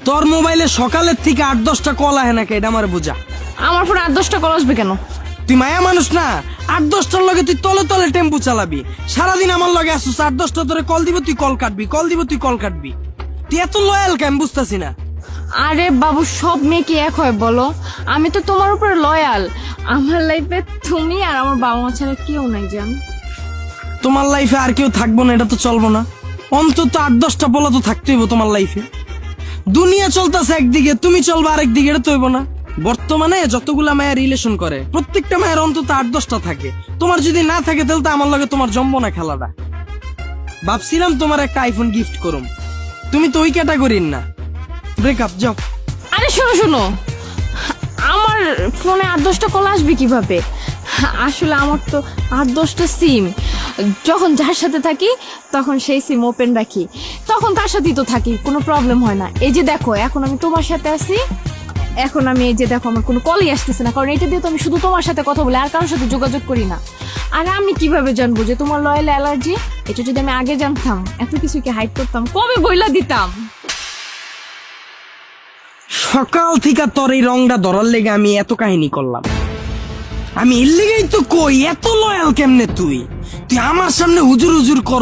তোর মোবাইলে সকালের থেকে 8-10টা কল আহে নাকি এটা আমার বোঝা। আমার ফোনে 8-10টা কল আসবে কেন? তুই মায়া মানুষ না, 8-10টার লগে তুই তলে তলে টেম্পু চালাবি, সারাদিন আমার লগে আসুস, 8-10টা ধরে কল দিব তুই কল কাটবি, কল দিব তুই কল কাটবি, তুই এত লয়াল কেন বুঝতাছি না। আরে বাবু, সব মেয়ে কি এক হয় বলো? আমি তো তোমার উপরে লয়াল। আমার লাইফে তুমি আর আমার বাবা মা ছাড়া কেউ নাই জান। তোমার লাইফে আর কেউ থাকবো না এটা তো চলবো না, অন্তত 8-10টা বলা তো থাকতে হইব তোমার লাইফে। দুনিয়া চলতেছে একদিকে, তুমি চলবা আরেক দিকে, এটা তো হইব না। বর্তমানে যতগুলা মায়ের রিলেশন করে প্রত্যেকটা মায়ের অন্তত 8-10টা থাকে, তোমার যদি না থাকে তাহলে তো আমার লগে তোমার জমবো না খেলাটা। ভাবছিলাম তোমার একটা আইফোন গিফট করুম, তুমি তো ওই ক্যাটাগরির না। ব্রেকআপ, যাও। আরে শোনো শোনো, আমার ফোনে 8-10টা কল আসবে কিভাবে? আসলে আমার তো 8-10টা সিম, যখন যার সাথে থাকি তখন সেই সিম ওপেন রাখি, তখন তার সাথেই তো থাকি, কোনো প্রবলেম হয় না। এই যে দেখো, এখন আমি তোমার সাথে আছি, এখন আমি এই যে দেখো আমার কোনো কলই আসতেছে না, কারণ এটা দিয়ে তো আমি শুধু তোমার সাথে কথা বলি, আর কারোর সাথে যোগাযোগ করি না। আর আমি কিভাবে জানবো যে তোমার লয়াল অ্যালার্জি? এটা যদি আমি আগে জানতাম এত কিছু কি হাইড করতাম, কবে বইলা দিতাম। সকাল থেকে তোর এই রংটা ধরার লেগে আমি এত কাহিনী করলাম, আমি এর লেগেই তো কই এত লয়াল কেমনে তুই? তুই আমার সামনে হুজুর হুজুর কর।